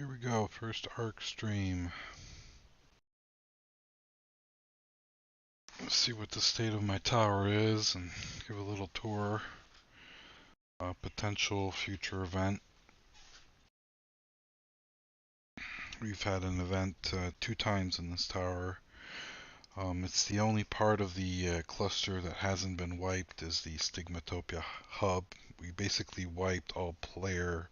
Here we go, first ARK stream. Let's see what the state of my tower is and give a little tour. Potential future event. We've had an event 2 times in this tower. It's the only part of the cluster that hasn't been wiped is the StiGMaToPiA hub. We basically wiped all player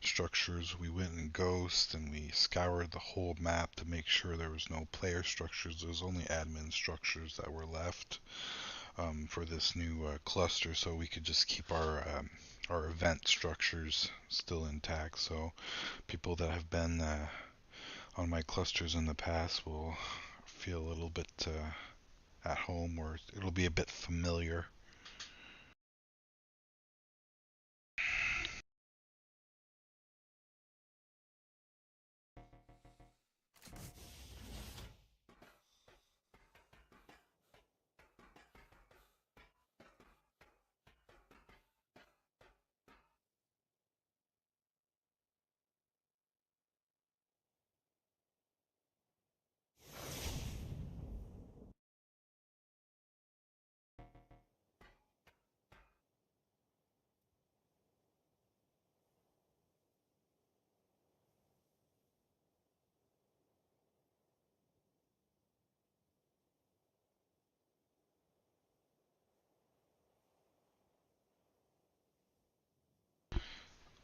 structures. We went in Ghost and we scoured the whole map to make sure there was no player structures. There's only admin structures that were left for this new cluster, so we could just keep our event structures still intact. So people that have been on my clusters in the past will feel a little bit at home, or it'll be a bit familiar.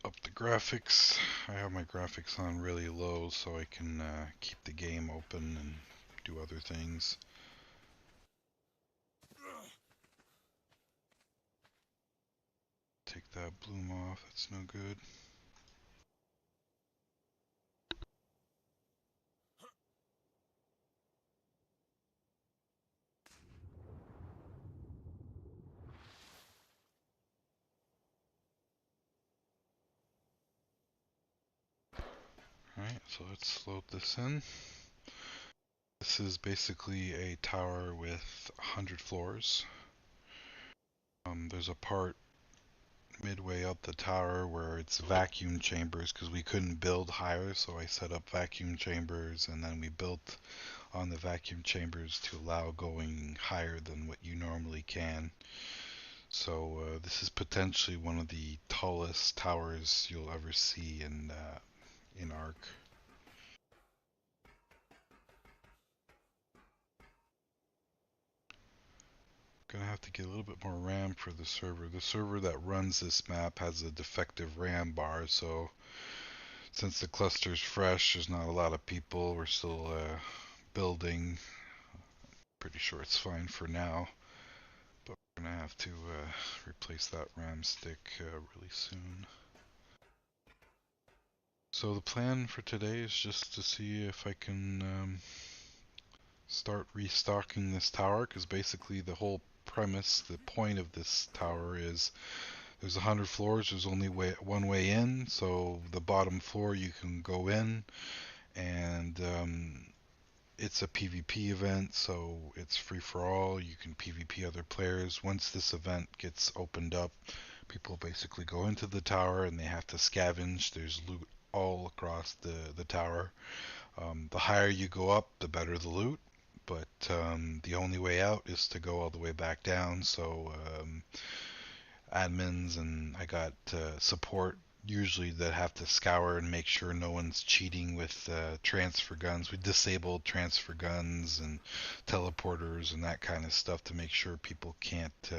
Up the graphics. I have my graphics on really low so I can keep the game open and do other things. Take that bloom off, that's no good. Alright, so let's load this in. This is basically a tower with 100 floors. There's a part midway up the tower where it's vacuum chambers because we couldn't build higher, so I set up vacuum chambers and then we built on the vacuum chambers to allow going higher than what you normally can. So this is potentially one of the tallest towers you'll ever see in ARK. Gonna have to get a little bit more RAM for the server. The server that runs this map has a defective RAM bar, so since the cluster's fresh, there's not a lot of people. We're still building. Pretty sure it's fine for now, but we're gonna have to replace that RAM stick really soon. So the plan for today is just to see if I can start restocking this tower, because basically the whole premise, the point of this tower is there's 100 floors, there's only one way in, so the bottom floor you can go in, and it's a PvP event, so it's free for all. You can PvP other players. Once this event gets opened up, people basically go into the tower and they have to scavenge. There's loot all across the tower. The higher you go up, the better the loot, but the only way out is to go all the way back down. So admins and I got support usually that have to scour and make sure no one's cheating with transfer guns. We disabled transfer guns and teleporters and that kind of stuff to make sure people can't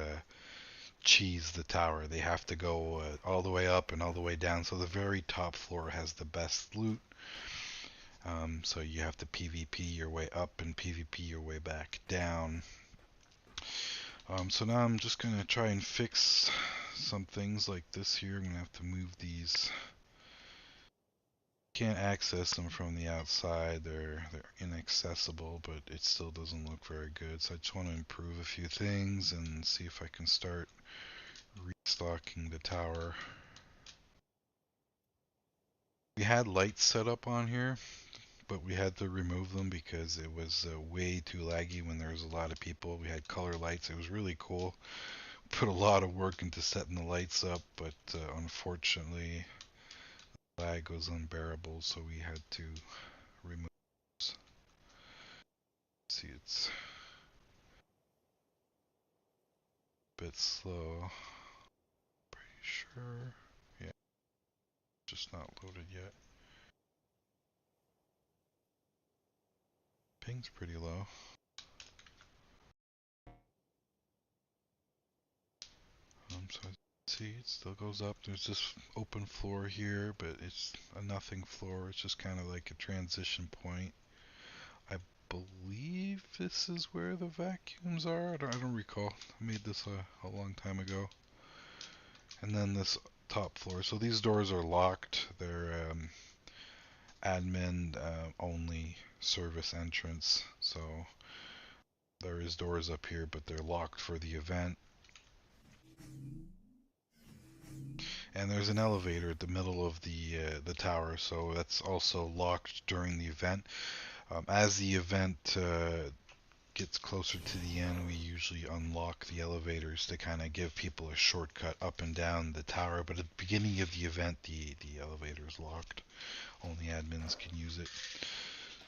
cheese the tower. They have to go all the way up and all the way down, so the very top floor has the best loot. So you have to PvP your way up and PvP your way back down. So now I'm just going to try and fix some things like this here. I'm going to have to move these. Can't access them from the outside. They're inaccessible, but it still doesn't look very good. So I just want to improve a few things and see if I can start restocking the tower. We had lights set up on here, but we had to remove them because it was way too laggy when there was a lot of people. We had color lights. It was really cool. Put a lot of work into setting the lights up, but unfortunately lag was unbearable, so we had to remove. See, it's a bit slow. Pretty sure. Yeah, just not loaded yet. Ping's pretty low. So see, it still goes up. There's this open floor here, but it's a nothing floor. It's just kind of like a transition point. I believe this is where the vacuums are. I don't recall. I made this a long time ago. And then this top floor. So these doors are locked. They're admin only service entrance. So there is doors up here, but they're locked for the event. And there's an elevator at the middle of the tower, so that's also locked during the event. As the event gets closer to the end, we usually unlock the elevators to kind of give people a shortcut up and down the tower. But at the beginning of the event, the elevator is locked. Only admins can use it.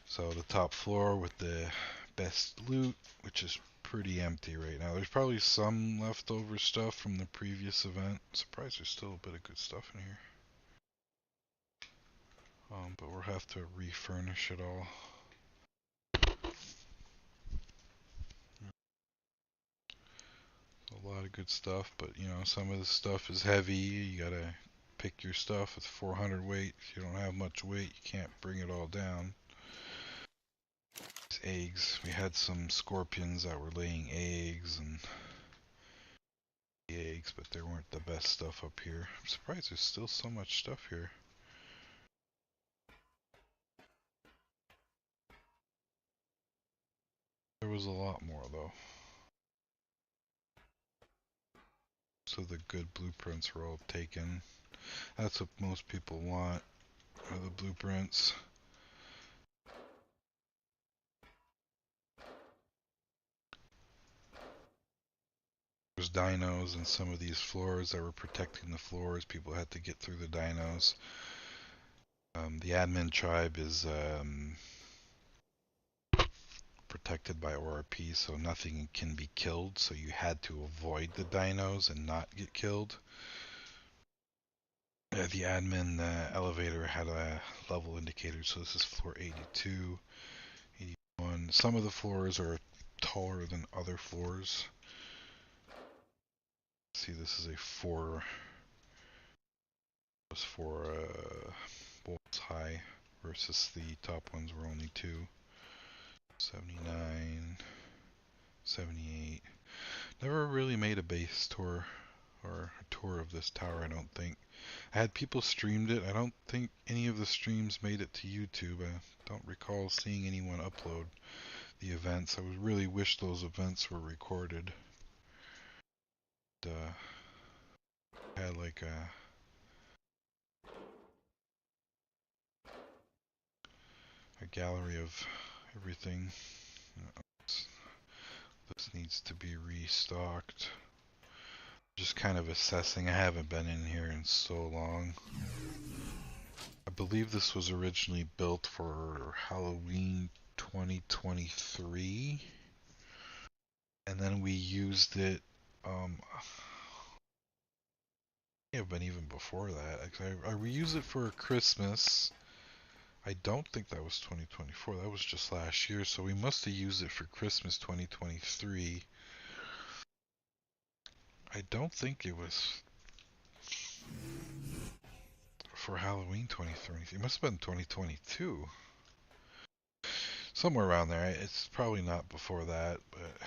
So the top floor with the best loot, which is pretty empty right now. There's probably some leftover stuff from the previous event. Surprised there's still a bit of good stuff in here. But we'll have to refurnish it all. A lot of good stuff, but you know, some of the stuff is heavy. You gotta pick your stuff with 400 weight. If you don't have much weight, you can't bring it all down. These eggs. We had some scorpions that were laying eggs and eggs, but they weren't the best stuff up here. I'm surprised there's still so much stuff here. There was a lot more though. So the good blueprints were all taken. That's what most people want, are the blueprints. There's dinos in some of these floors that were protecting the floors. People had to get through the dinos. The admin tribe is protected by ORP, so nothing can be killed, so you had to avoid the dinos and not get killed. The admin elevator had a level indicator, so this is floor 82, 81. Some of the floors are taller than other floors. See, this is a 4 bolts high versus the top ones were only 2. 79, 78. Never really made a base tour or a tour of this tower, I don't think. I had people streamed it. I don't think any of the streams made it to YouTube. I don't recall seeing anyone upload the events. I would really wish those events were recorded. Had like a gallery of everything. This needs to be restocked. Just kind of assessing. I haven't been in here in so long. I believe this was originally built for Halloween 2023. And then we used it, may have been even before that. I reused it for Christmas. I don't think that was 2024. That was just last year. So we must have used it for Christmas 2023. I don't think it was for Halloween 2023. It must have been 2022. Somewhere around there. It's probably not before that, but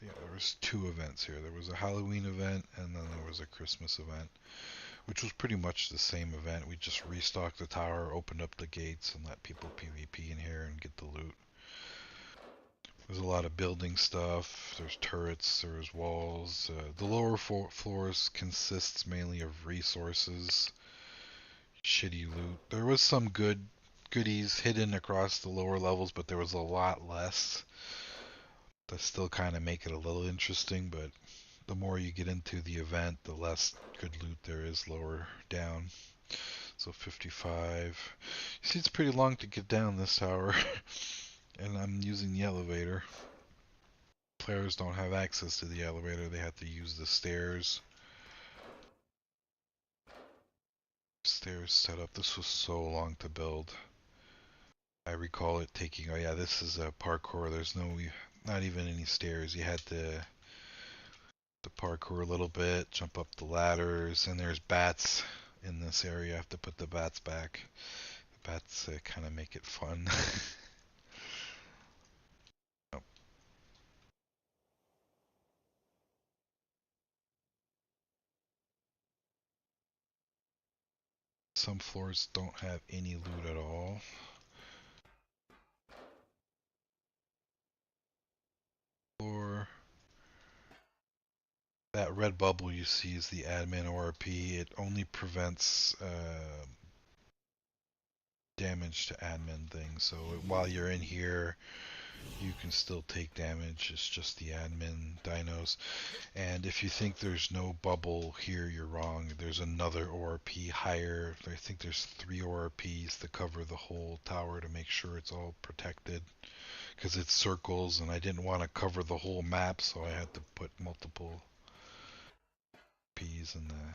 yeah, there was 2 events here. There was a Halloween event and then there was a Christmas event, which was pretty much the same event. We just restocked the tower, opened up the gates, and let people PvP in here and get the loot. There's a lot of building stuff. There's turrets, there's walls. The lower floors consists mainly of resources, shitty loot. There was some goodies hidden across the lower levels, but there was a lot less. That still kind of make it a little interesting, but the more you get into the event, the less good loot there is lower down. So 55. You see, it's pretty long to get down this tower, and I'm using the elevator. Players don't have access to the elevator, they have to use the stairs. Stairs set up. This was so long to build. I recall it taking, oh yeah, this is a parkour. There's not even any stairs. You had to parkour a little bit, jump up the ladders, and there's bats in this area. You have to put the bats back. The bats kind of make it fun. Oh, some floors don't have any loot at all. Floor. That red bubble you see is the admin ORP. It only prevents damage to admin things. So while you're in here, you can still take damage. It's just the admin dinos. And if you think there's no bubble here, you're wrong. There's another ORP higher. I think there's 3 ORPs to cover the whole tower to make sure it's all protected. Because it's circles, and I didn't want to cover the whole map, so I had to put multiple Ps in the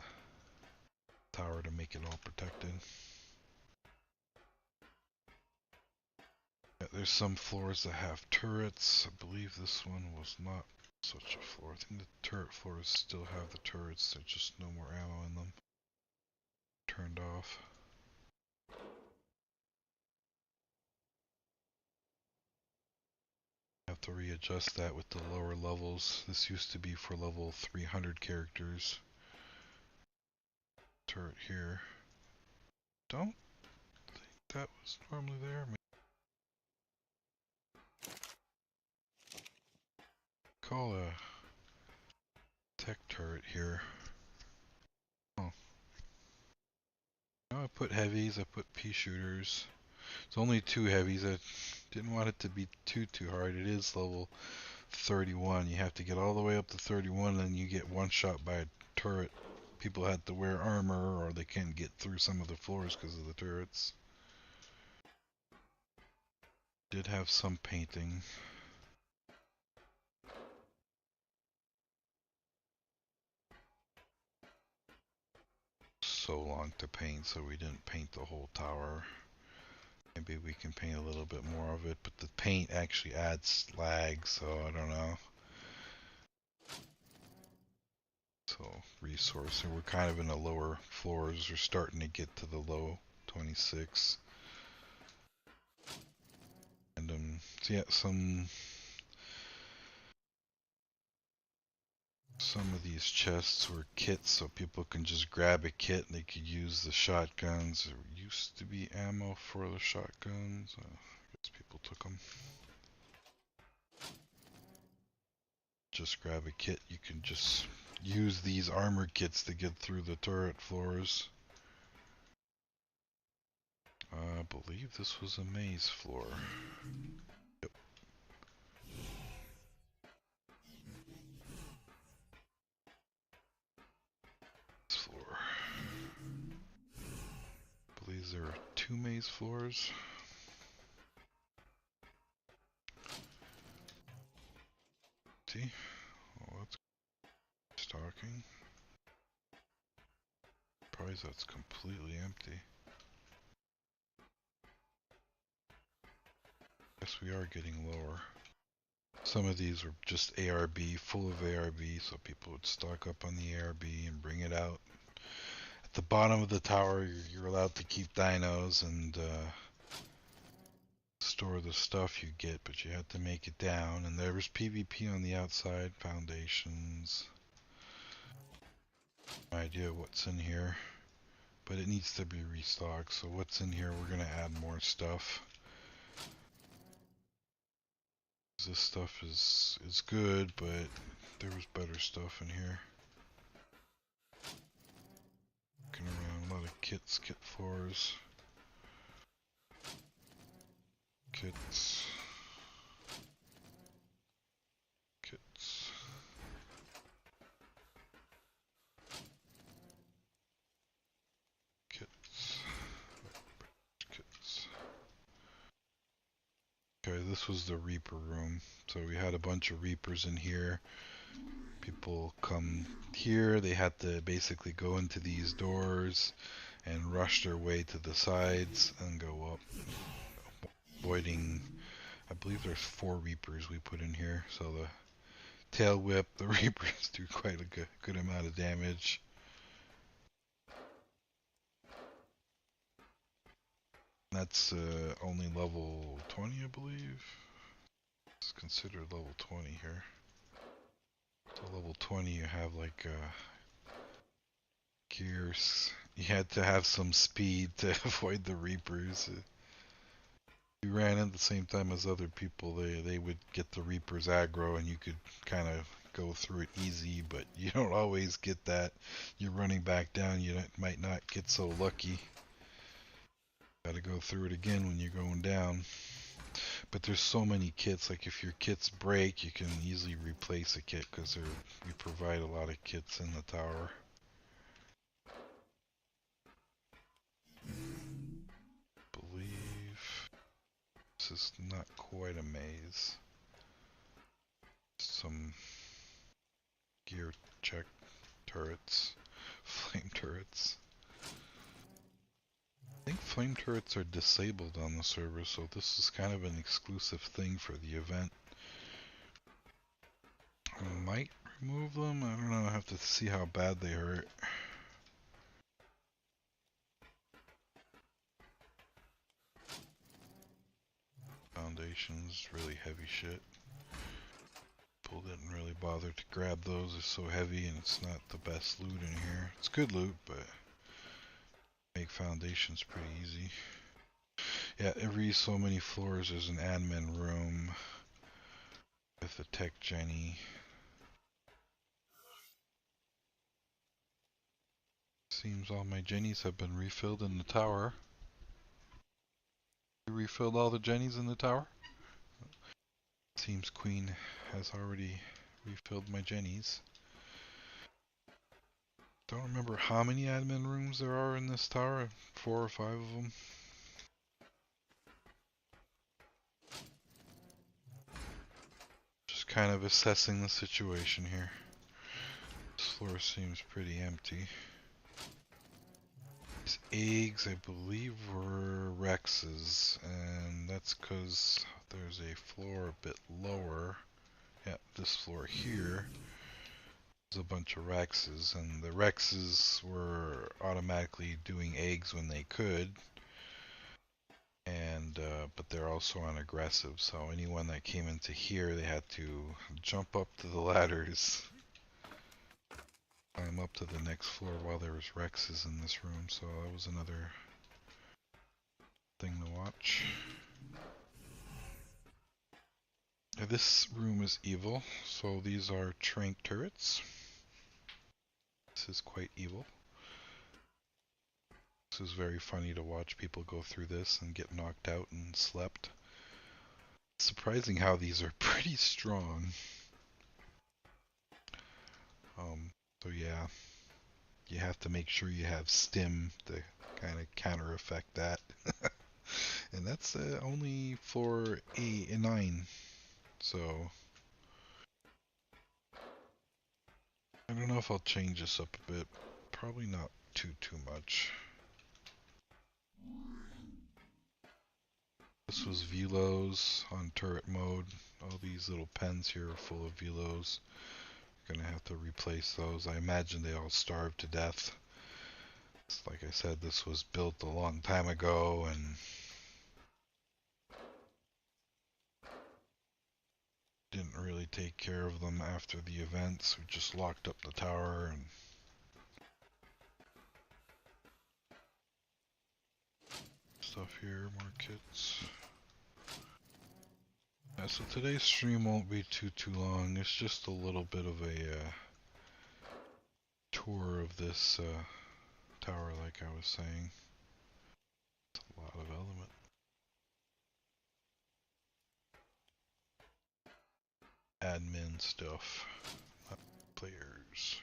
tower to make it all protected. Yeah, there's some floors that have turrets. I believe this one was not such a floor. I think the turret floors still have the turrets. There's just no more ammo in them. Turned off. Have to readjust that with the lower levels. This used to be for level 300 characters. Turret here. Don't think that was normally there. Call a tech turret here. Oh. No, I put heavies, I put pea shooters. It's only 2 heavies. I didn't want it to be too hard. It is level 31. You have to get all the way up to 31 and then you get one shot by a turret. People had to wear armor or they can't get through some of the floors because of the turrets. Did have some painting. So long to paint, so we didn't paint the whole tower. Maybe we can paint a little bit more of it, but the paint actually adds lag, so I don't know. So resource, and we're kind of in the lower floors. We're starting to get to the low 26. And so yeah, some of these chests were kits, so people can just grab a kit and they could use the shotguns. There used to be ammo for the shotguns. I guess people took them. Just grab a kit. You can just use these armor kits to get through the turret floors. I believe this was a maze floor. Yep. This floor. I believe there are 2 maze floors. See? Oh, that's stocking. Probably that's completely empty. Guess we are getting lower. Some of these were just ARB, full of ARB, so people would stock up on the ARB and bring it out. At the bottom of the tower, you're allowed to keep dinos and store the stuff you get, but you have to make it down. And there was PvP on the outside, foundations. No idea what's in here, but it needs to be restocked. So what's in here, we're gonna add more stuff. This stuff is good, but there was better stuff in here. Looking around, a lot of kits, kit floors. Kits. Kits. Kits. this was the Reaper room. So we had a bunch of Reapers in here. People come here, they had to basically go into these doors and rush their way to the sides and go up, avoiding, I believe there's 4 Reapers we put in here, so the tail whip, the Reapers do quite a good amount of damage. That's only level 20, I believe. It's considered level 20 here. So level 20 you have like gears. You had to have some speed to avoid the Reapers. You ran in at the same time as other people, they would get the Reapers aggro and you could kind of go through it easy, but you don't always get that. You're running back down, you might not get so lucky. Gotta go through it again when you're going down. But there's so many kits, like if your kits break, you can easily replace a kit because we provide a lot of kits in the tower. Believe this is not quite a maze. Some gear check turrets, flame turrets. I think flame turrets are disabled on the server, so this is kind of an exclusive thing for the event. I might remove them, I don't know, I have to see how bad they hurt. Foundations, really heavy shit. People didn't really bother to grab those, they're so heavy and it's not the best loot in here. It's good loot, but make foundations pretty easy. Yeah, every so many floors there's an admin room with a tech Jenny. Seems all my Jennies have been refilled in the tower. You refilled all the Jennies in the tower? Seems Queen has already refilled my Jennies. Don't remember how many admin rooms there are in this tower, 4 or 5 of them. Just kind of assessing the situation here. This floor seems pretty empty. These eggs, I believe, were Rex's, and that's because there's a floor a bit lower. Yeah, this floor here is a bunch of Rex's, and the Rex's were automatically doing eggs when they could. And but they're also on aggressive, so anyone that came into here, they had to jump up to the ladders, climb up to the next floor while there was Rex's in this room, so that was another thing to watch. This room is evil, so these are trank turrets. This is quite evil. This is very funny to watch people go through this and get knocked out and slept. It's surprising how these are pretty strong. So yeah, you have to make sure you have stim to kind of counter effect that. And that's only for 8 and 9, so I don't know if I'll change this up a bit. Probably not too much. This was velos on turret mode. All these little pens here are full of velos. Gonna have to replace those. I imagine they all starved to death. Like I said, this was built a long time ago and didn't really take care of them after the events. We just locked up the tower and stuff here, more kits. Yeah, so today's stream won't be too long. It's just a little bit of a tour of this tower, like I was saying. It's a lot of element. Admin stuff, not players.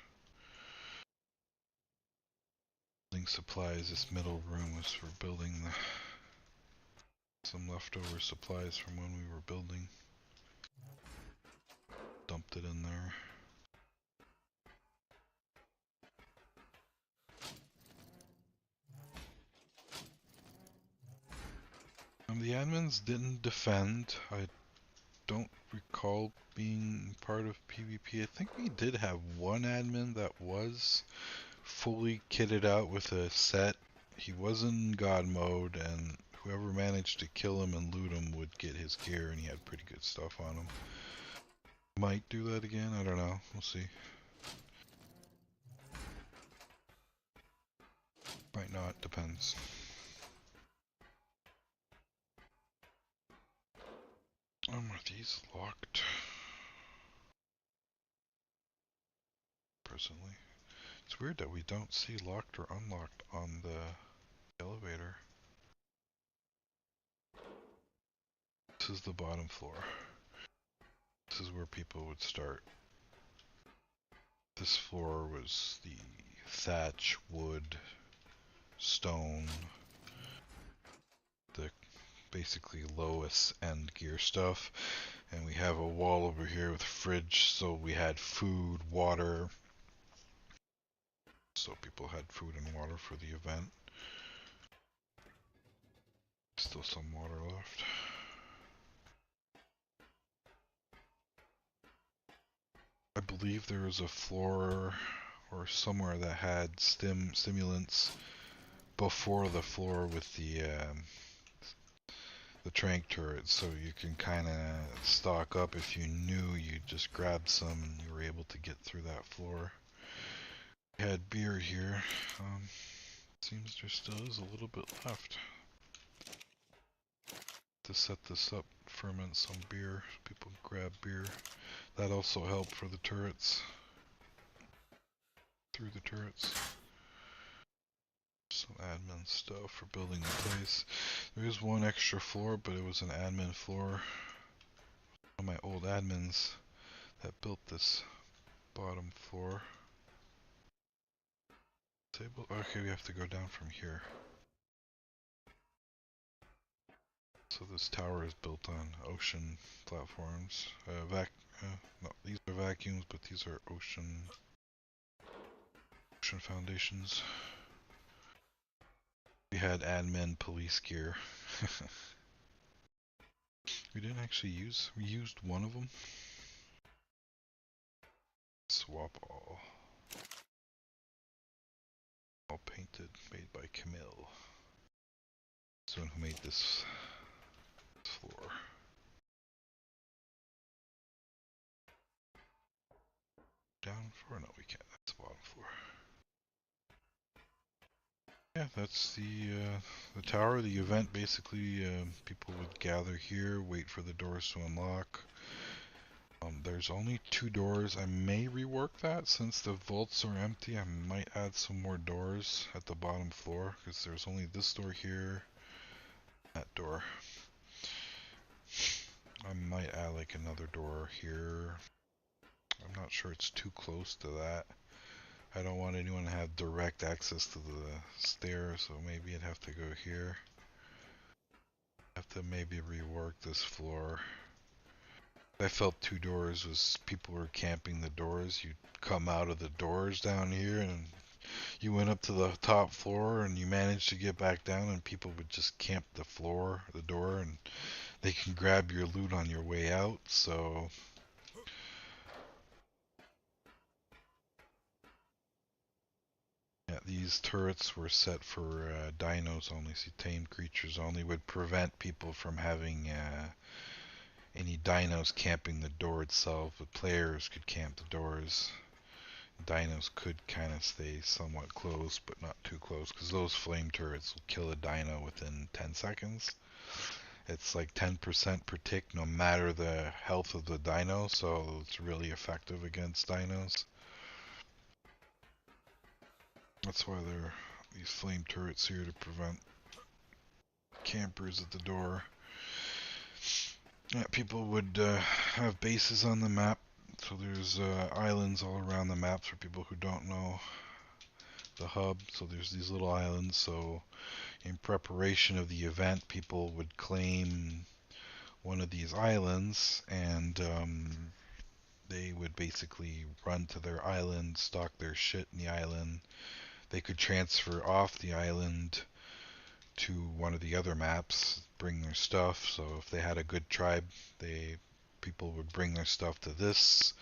Building supplies, this middle room is for building the Some leftover supplies from when we were building. Dumped it in there. The admins didn't defend. I don't recall being part of PvP. I think we did have one admin that was fully kitted out with a set. He was in God mode, and whoever managed to kill him and loot him would get his gear, and he had pretty good stuff on him. Might do that again, I don't know. We'll see. Might not, depends. Are these locked? Presently. It's weird that we don't see locked or unlocked on the elevator. This is the bottom floor. This is where people would start. This floor was the thatch, wood, stone, the basically lowest end gear stuff. And we have a wall over here with a fridge, so we had food, water. So people had food and water for the event. Still some water left. I believe there was a floor or somewhere that had stimulants before the floor with the trank turret, so you can kind of stock up. If you knew, you just grabbed some and you were able to get through that floor. We had beer here. Seems there still is a little bit left. To set this up, ferment some beer. People grab beer. That also helped for the turrets. Through the turrets. Some admin stuff for building the place. There is one extra floor, but it was an admin floor. One of my old admins that built this bottom floor. Table. Okay, we have to go down from here. So this tower is built on ocean platforms. No, these are vacuums, but these are ocean foundations. We had admin police gear. We didn't actually use. We used one of them. Swap all. All painted, made by Camille. That's the one who made this floor. Down floor? No, we can't. That's the bottom floor. Yeah, that's the tower. The event basically, people would gather here, wait for the doors to unlock. There's only 2 doors. I may rework that since the vaults are empty. I might add some more doors at the bottom floor because there's only this door here, that door. I might add like another door here. I'm not sure it's too close to that. I don't want anyone to have direct access to the stairs, so maybe I'd have to go here. Have to maybe rework this floor. I felt 2 doors was people were camping the doors. You'd come out of the doors down here and you went up to the top floor and you managed to get back down and people would just camp the floor, the door, and they can grab your loot on your way out, so yeah, these turrets were set for dinos only, so tamed creatures only, would prevent people from having any dinos camping the door itself. The players could camp the doors. Dinos could kind of stay somewhat close, but not too close, because those flame turrets will kill a dino within 10 seconds. It's like 10% per tick, no matter the health of the dino, so it's really effective against dinos. That's why there are these flame turrets here to prevent campers at the door. Yeah, people would have bases on the map, so there's islands all around the map for people who don't know. the hub. So there's these little islands. So in preparation of the event, people would claim one of these islands, and they would basically run to their island, stock their shit in the island. They could transfer off the island to one of the other maps, bring their stuff. So if they had a good tribe, they people would bring their stuff to this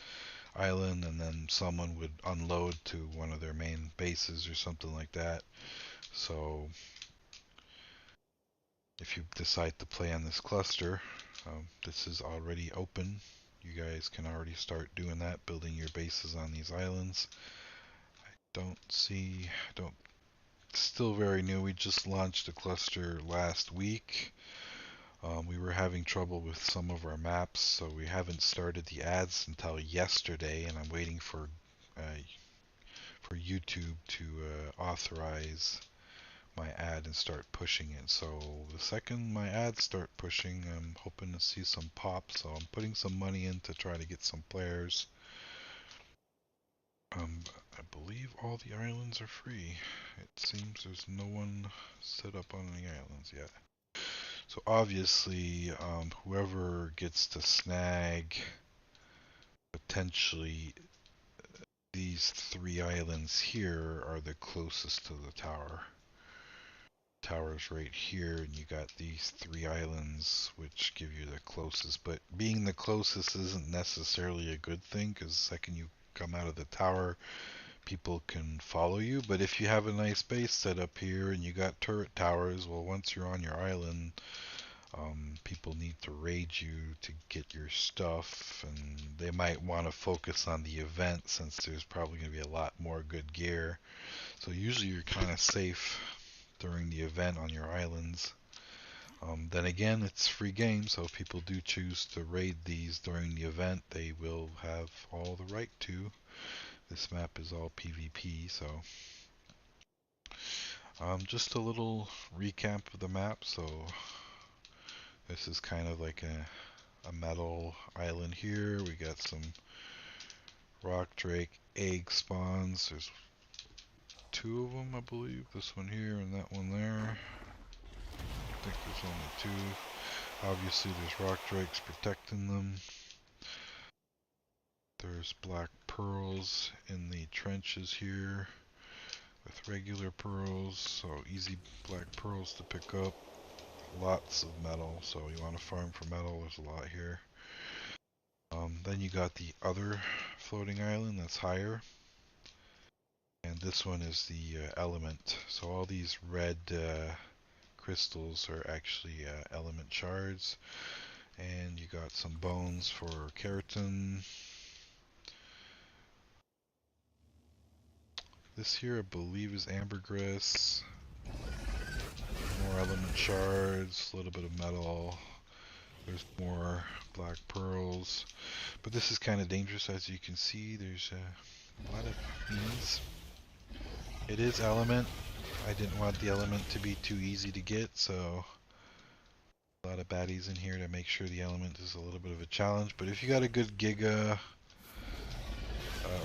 island, and then someone would unload to one of their main bases or something like that. So if you decide to play on this cluster, this is already open. You guys can already start doing that, building your bases on these islands. Don't Still very new. We just launched a cluster last week. We were having trouble with some of our maps, so we haven't started the ads until yesterday, and I'm waiting for YouTube to authorize my ad and start pushing it. So the second my ads start pushing, I'm hoping to see some pop. So I'm putting some money in to try to get some players. I believe all the islands are free. It seems there's no one set up on any islands yet. So obviously, whoever gets to snag potentially these three islands here are the closest to the tower. Tower's right here, and you got these three islands which give you the closest. But being the closest isn't necessarily a good thing, because the second you come out of the tower, people can follow you. But if you have a nice base set up here and you got turret towers, well, once you're on your island, people need to raid you to get your stuff, and they might want to focus on the event since there's probably going to be a lot more good gear. So usually you're kind of safe during the event on your islands. Then again, it's free game, so if people do choose to raid these during the event, they will have all the right to. This map is all PvP, so just a little recap of the map. So this is kind of like a metal island here. We got some rock drake egg spawns. There's two of them, I believe. This one here and that one there. I think there's only two. Obviously there's rock drakes protecting them. There's black pearls in the trenches here with regular pearls, so easy black pearls to pick up. Lots of metal, so you want to farm for metal. There's a lot here. Then you got the other floating island that's higher, and this one is the element. So all these red crystals are actually element shards, and you got some bones for keratin. This here I believe is ambergris. More element shards, a little bit of metal. There's more black pearls. But this is kind of dangerous, as you can see. There's a lot of beans. It is element. I didn't want the element to be too easy to get, so a lot of baddies in here to make sure the element is a little bit of a challenge. But if you got a good Giga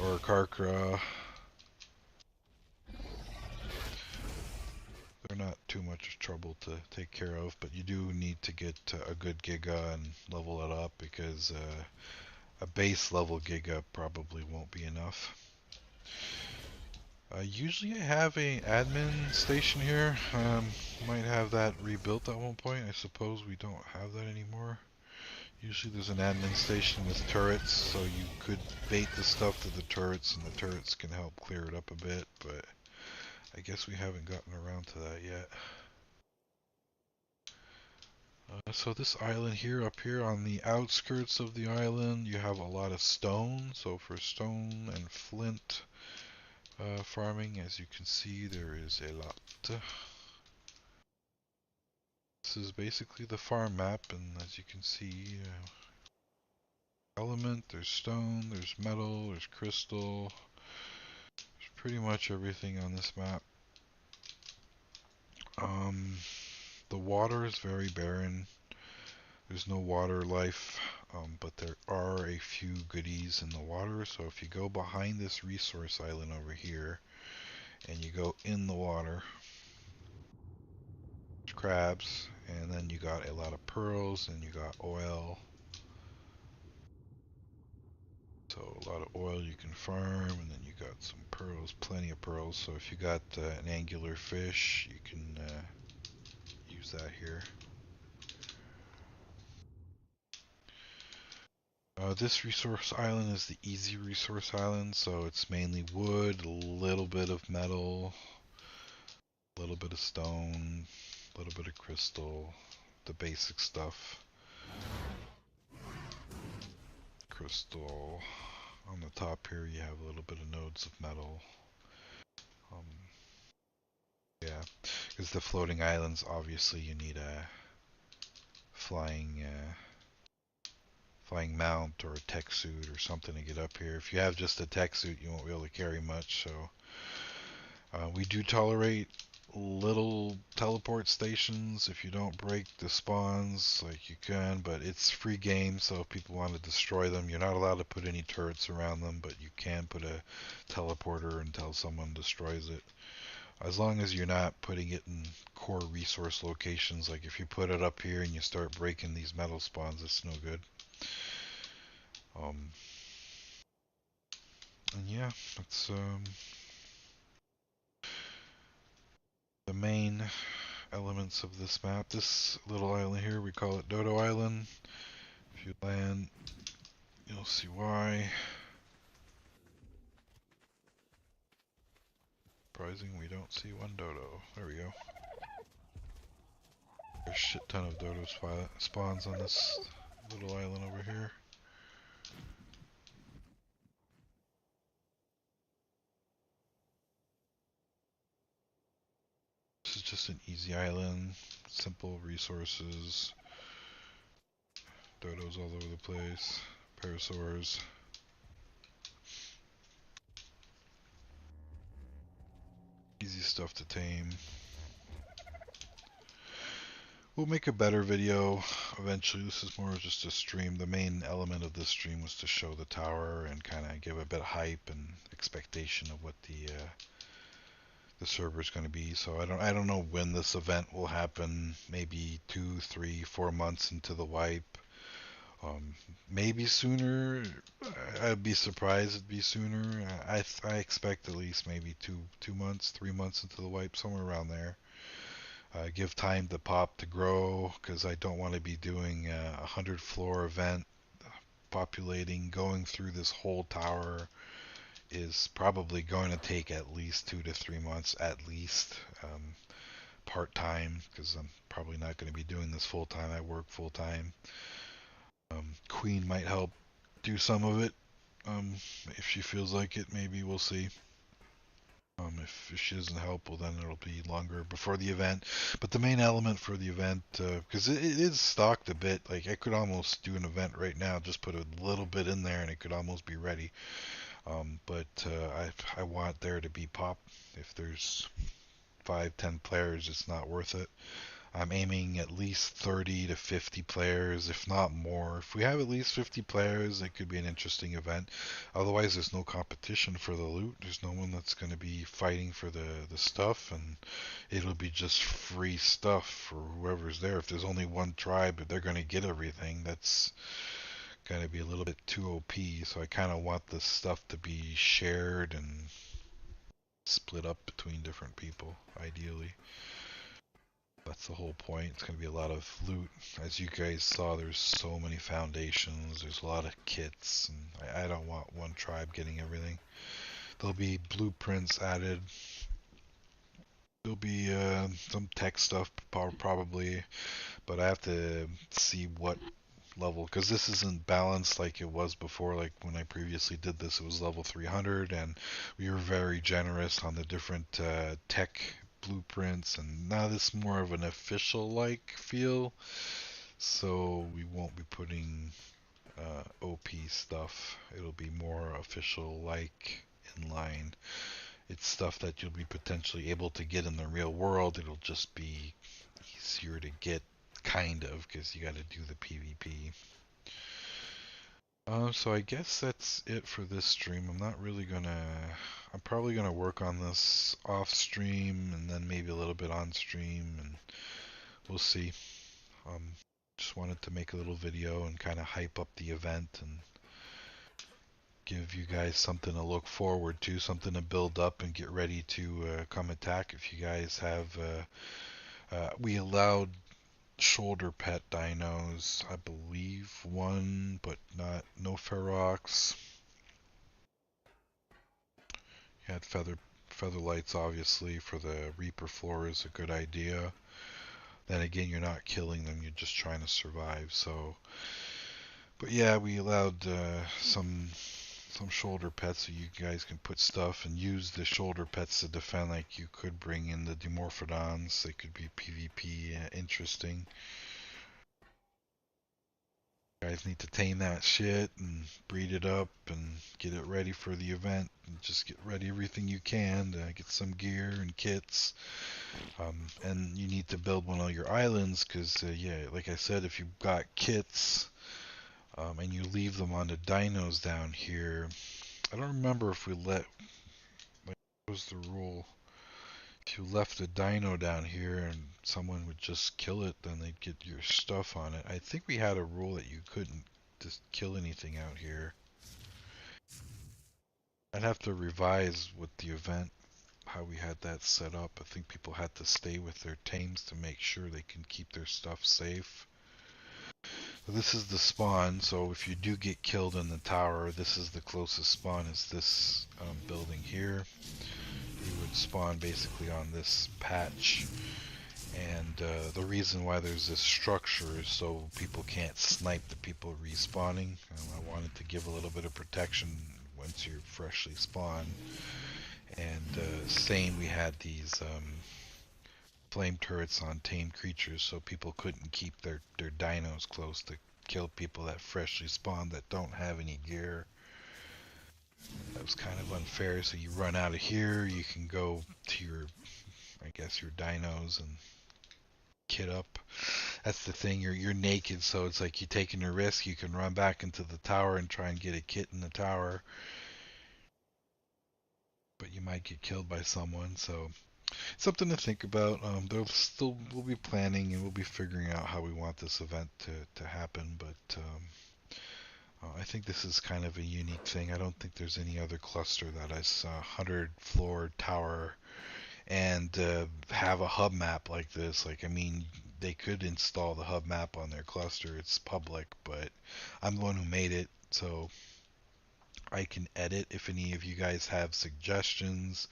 or a Karkra, they're not too much trouble to take care of, but you do need to get a good Giga and level it up, because a base level Giga probably won't be enough. Usually I have a admin station here. Might have that rebuilt at one point. I suppose we don't have that anymore. Usually there's an admin station with turrets, so you could bait the stuff to the turrets, and the turrets can help clear it up a bit, but I guess we haven't gotten around to that yet. So this island here, up here on the outskirts of the island, you have a lot of stone. So for stone and flint farming, as you can see, there is a lot. This is basically the farm map, and as you can see, element, there's stone, there's metal, there's crystal. There's pretty much everything on this map. The water is very barren. There's no water life, but there are a few goodies in the water. So if you go behind this resource island over here, and you go in the water, crabs, and then you got a lot of pearls, and you got oil. So a lot of oil you can farm, and then you got some pearls, plenty of pearls. So if you got an angular fish, you can use that here. This resource island is the easy resource island, so it's mainly wood, a little bit of metal, a little bit of stone, a little bit of crystal, the basic stuff. Crystal. On the top here you have a little bit of nodes of metal. Um, yeah, because the floating islands, obviously you need a flying flying mount or a tech suit or something to get up here. If you have just a tech suit, you won't be able to carry much. So we do tolerate little teleport stations if you don't break the spawns, like you can, but it's free game, so if people want to destroy them, you're not allowed to put any turrets around them, but you can put a teleporter until someone destroys it. As long as you're not putting it in core resource locations, like if you put it up here and you start breaking these metal spawns, it's no good. And yeah, that's the main elements of this map. This little island here, we call it Dodo Island. If you land, you'll see why. Surprising we don't see one dodo. There we go. There's a shit ton of dodo spawns on this little island over here. This is just an easy island, simple resources, dodos all over the place, parasaurs. Easy stuff to tame. We'll make a better video eventually. This is more just a stream. The main element of this stream was to show the tower and kind of give a bit of hype and expectation of what the server is going to be. So I don't know when this event will happen. Maybe 2, 3, 4 months into the wipe. Maybe sooner. I'd be surprised it'd be sooner. I expect at least maybe 2 months, 3 months into the wipe, somewhere around there. Give time to pop to grow, because I don't want to be doing a 100 floor event. Populating, going through this whole tower is probably going to take at least 2 to 3 months at least. Part-time, because I'm probably not going to be doing this full-time. I work full-time. Queen might help do some of it if she feels like it. Maybe we'll see. If she doesn't help, well then it'll be longer before the event. But the main element for the event, because it is stocked a bit, like I could almost do an event right now, just put a little bit in there and it could almost be ready. But I want there to be pop. If there's 5-10 players, it's not worth it. I'm aiming at least 30 to 50 players, if not more. If we have at least 50 players, it could be an interesting event. Otherwise, there's no competition for the loot. There's no one that's going to be fighting for the stuff, and it'll be just free stuff for whoever's there. If there's only one tribe, they're going to get everything. That's going to be a little bit too OP, so I kind of want this stuff to be shared and split up between different people, ideally. That's the whole point. It's going to be a lot of loot. As you guys saw, there's so many foundations. There's a lot of kits, and I don't want one tribe getting everything. There'll be blueprints added. There'll be some tech stuff probably, but I have to see what level, because this isn't balanced like it was before. Like when I previously did this, it was level 300, and we were very generous on the different tech blueprints, and now this is more of an official like feel, so we won't be putting OP stuff. It'll be more official like in line. It's stuff that you'll be potentially able to get in the real world. It'll just be easier to get, kind of, because you got to do the PvP. So I guess that's it for this stream. I'm probably gonna work on this off stream and then maybe a little bit on stream, and we'll see. Um, just wanted to make a little video and kind of hype up the event and give you guys something to look forward to, something to build up and get ready to come attack. If you guys have, we allowed shoulder pet dinos, I believe one, but no ferox. You had featherlights, obviously, for the Reaper floor is a good idea. Then again, you're not killing them, you're just trying to survive. So, but yeah, we allowed some shoulder pets so you guys can put stuff and use the shoulder pets to defend. Like you could bring in the Dimorphodons, they could be PvP interesting. You guys need to tame that shit and breed it up and get it ready for the event. And just get ready everything you can to get some gear and kits. And you need to build one of your islands because, yeah, like I said, if you've got kits and you leave them on the dinos down here, I don't remember if we let, like, what was the rule? If you left a dino down here and someone would just kill it, then they'd get your stuff on it. I think we had a rule that you couldn't just kill anything out here. I'd have to revise with the event how we had that set up. I think people had to stay with their tames to make sure they can keep their stuff safe. So this is the spawn, so if you do get killed in the tower, this is the closest spawn, is this building here. You would spawn basically on this patch, and the reason why there's this structure is so people can't snipe the people respawning. I wanted to give a little bit of protection once you're freshly spawned. And same, we had these flame turrets on tamed creatures so people couldn't keep their dinos close to kill people that freshly spawned that don't have any gear. That was kind of unfair. So you run out of here, you can go to your, I guess, your dinos and kit up. That's the thing, you're naked, so it's like you're taking a risk. You can run back into the tower and try and get a kit in the tower, but you might get killed by someone. So something to think about. We'll be planning and we'll be figuring out how we want this event to happen, but I think this is kind of a unique thing. I don't think there's any other cluster that has a 100 floor tower and have a hub map like this. Like, I mean, they could install the hub map on their cluster. It's public, but I'm the one who made it, so I can edit. If any of you guys have suggestions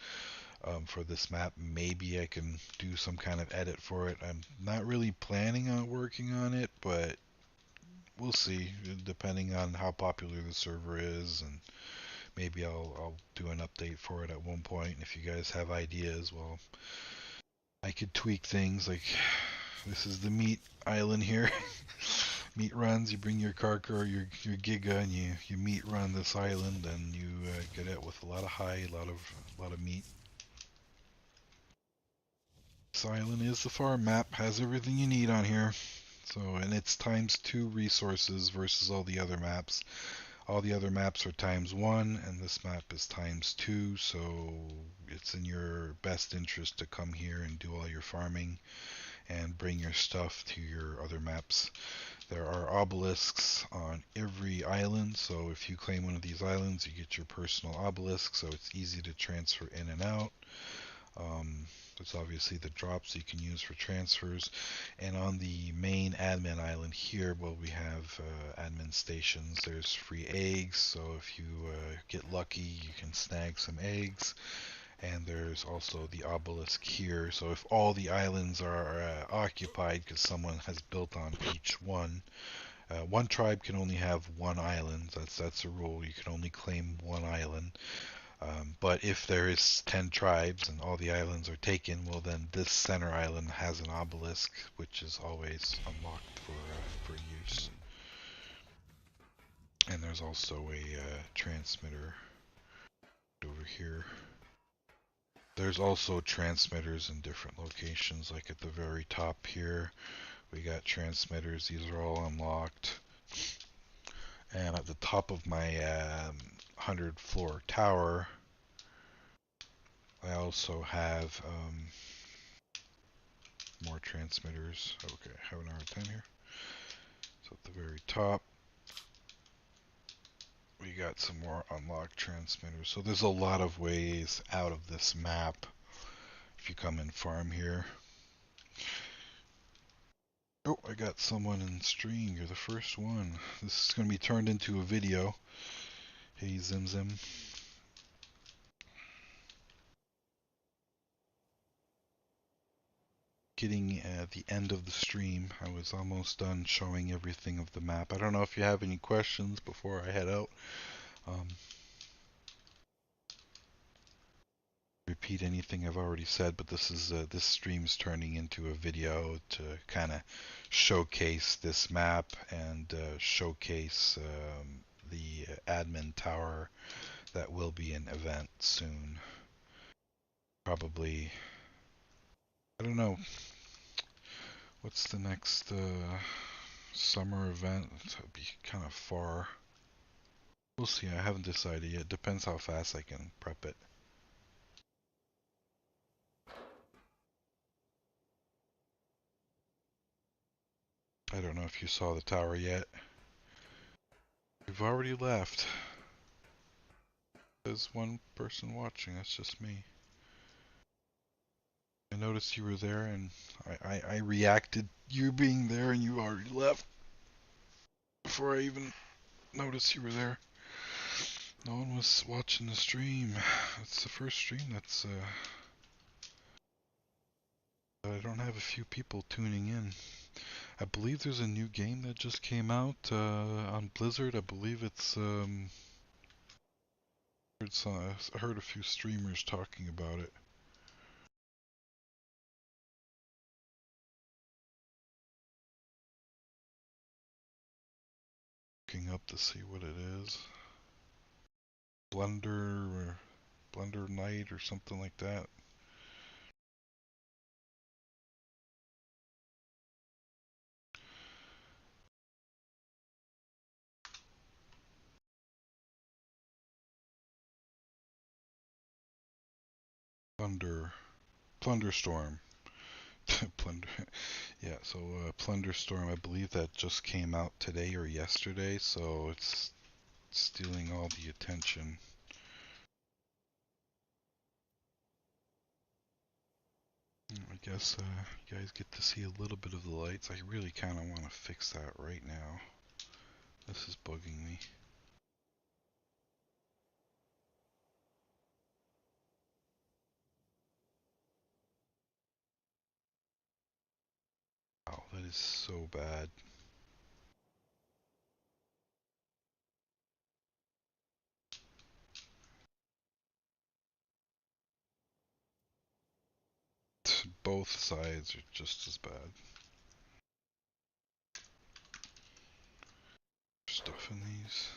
for this map, maybe I can do some kind of edit for it. I'm not really planning on working on it, but we'll see, depending on how popular the server is, and maybe I'll do an update for it at one point. And if you guys have ideas, well, I could tweak things. Like, this is the meat island here. Meat runs, you bring your Karka or your Giga and you meat run this island, and you get it with a lot of high, a lot of meat. This island is the farm map, has everything you need on here. So, and it's ×2 resources versus all the other maps. All the other maps are ×1, and this map is ×2, so it's in your best interest to come here and do all your farming and bring your stuff to your other maps. There are obelisks on every island, so if you claim one of these islands, you get your personal obelisk, so it's easy to transfer in and out. There's obviously the drops you can use for transfers. And on the main admin island here, well, we have admin stations. There's free eggs, so if you get lucky, you can snag some eggs. And there's also the obelisk here, so if all the islands are occupied because someone has built on each one, one tribe can only have one island. That's a rule. You can only claim one island. But if there is 10 tribes and all the islands are taken, well, then this center island has an obelisk, which is always unlocked for use. And there's also a transmitter over here. There's also transmitters in different locations, like at the very top here. We got transmitters. These are all unlocked. And at the top of my 100 floor tower, I also have more transmitters. Okay, having a hard time here. So at the very top, we got some more unlocked transmitters. So there's a lot of ways out of this map if you come and farm here. Oh, I got someone in stream. You're the first one. This is going to be turned into a video. Hey, Zim Zim. Getting at the end of the stream. I was almost done showing everything of the map. I don't know if you have any questions before I head out. Repeat anything I've already said, but this stream's turning into a video to kind of showcase this map and showcase the admin tower that will be an event soon. Probably, I don't know, what's the next summer event? That'd be kind of far. We'll see, I haven't decided yet. Depends how fast I can prep it. I don't know if you saw the tower yet. We've already left. There's one person watching, that's just me. I noticed you were there and I reacted you being there and you already left before I even noticed you were there. No one was watching the stream. It's the first stream that's I don't have a few people tuning in. I believe there's a new game that just came out on Blizzard. I believe it's I heard a few streamers talking about it. Looking up to see what it is. Blender Night or something like that. Plunderstorm. Plunder. Yeah, so Plunderstorm, I believe that just came out today or yesterday, so it's stealing all the attention. I guess you guys get to see a little bit of the lights. I really kind of want to fix that right now. This is bugging me. Wow, that is so bad. Both sides are just as bad. Stuff in these.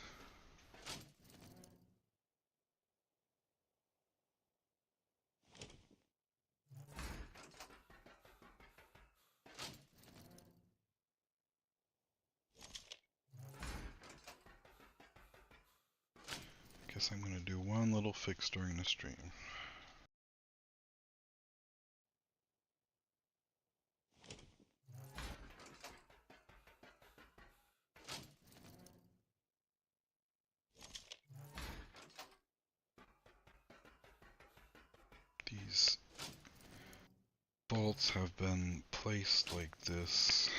Guess I'm gonna do one little fix during the stream. These bolts have been placed like this,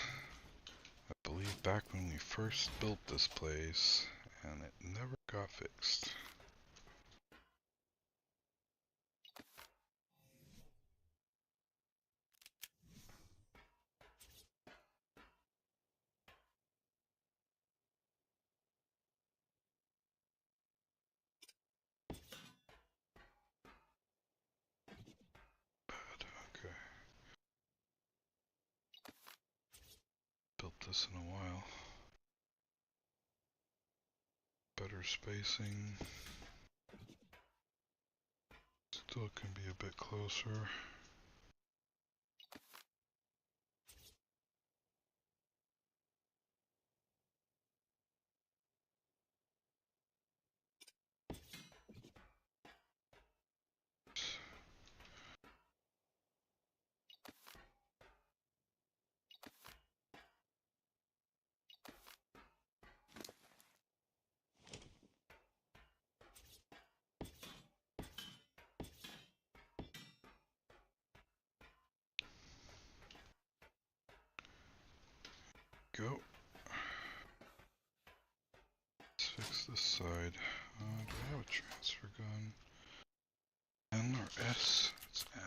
I believe back when we first built this place, and it never got fixed. Bad, okay. Built this in a while. Better spacing. Still can be a bit closer. side. Do I have a transfer gun? N or S? It's N.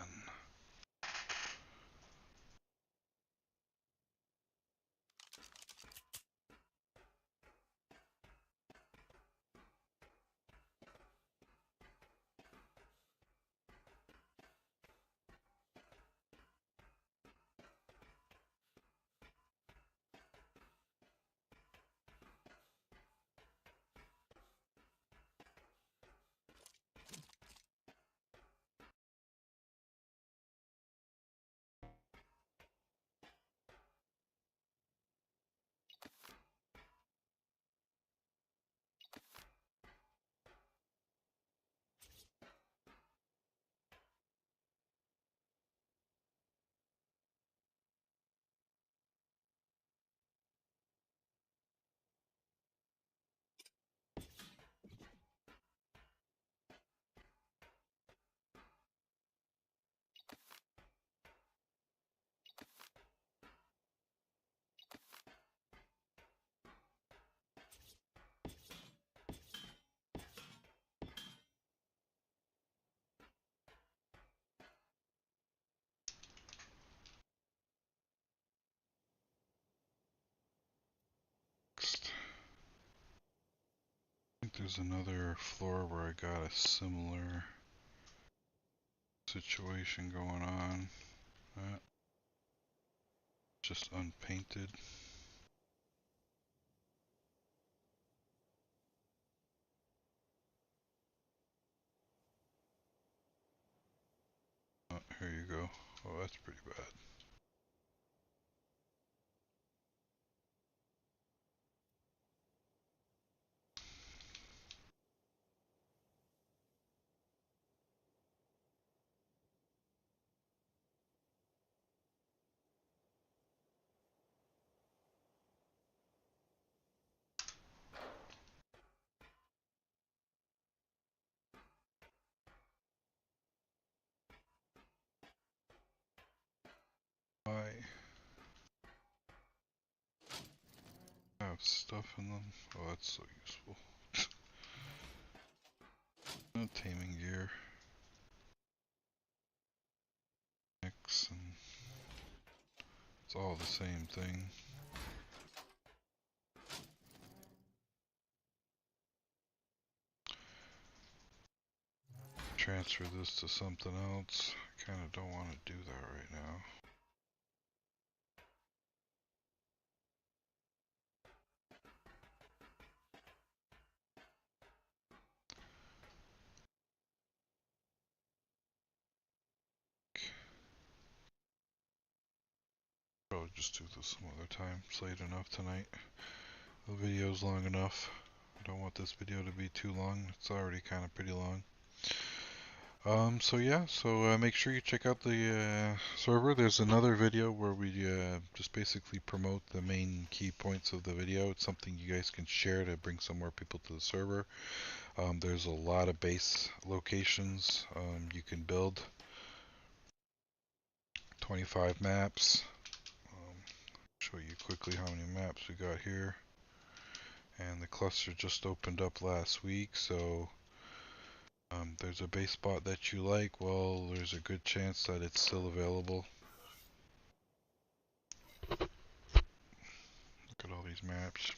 Next. I think there's another floor where I got a similar situation going on. Just unpainted. Oh, here you go. Oh, that's pretty bad. I have stuff in them. Oh, that's so useful. Taming gear. Mix, and it's all the same thing. Transfer this to something else. I kind of don't want to do that right now. Probably just do this some other time. It's late enough tonight. The video's long enough. I don't want this video to be too long. It's already kind of pretty long. So yeah, make sure you check out the server. There's another video where we just basically promote the main key points of the video. It's something you guys can share to bring some more people to the server. There's a lot of base locations you can build. 25 maps. Show you quickly how many maps we got here. And the cluster just opened up last week, so there's a base spot that you like, well, there's a good chance that it's still available. Look at all these maps.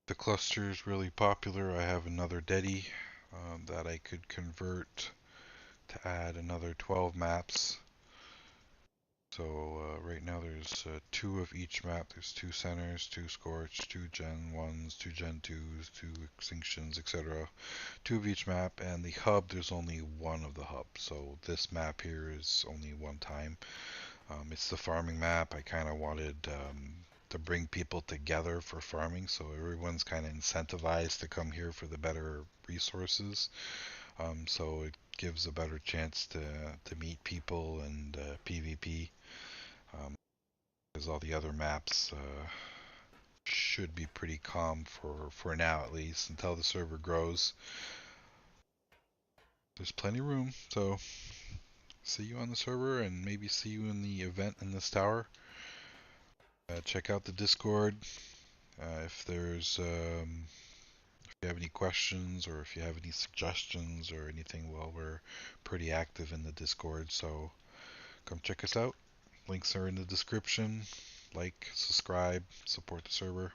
The cluster is really popular. I have another Dedi that I could convert to add another 12 maps. So right now there's 2 of each map. There's 2 centers, 2 scorch, 2 Gen 1s, 2 Gen 2s, 2 extinctions, etc. 2 of each map, and the hub, there's only 1 of the hub. So this map here is only 1 time. It's the farming map. I kind of wanted to bring people together for farming, so everyone's kind of incentivized to come here for the better resources. So it gives a better chance to meet people and PvP. Because all the other maps should be pretty calm for now, at least until the server grows. There's plenty of room, so see you on the server and maybe see you in the event in this tower. Check out the Discord. If you have any questions or if you have any suggestions or anything, well, we're pretty active in the Discord, so come check us out. Links are in the description. Like, subscribe, support the server,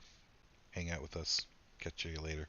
hang out with us. Catch you later.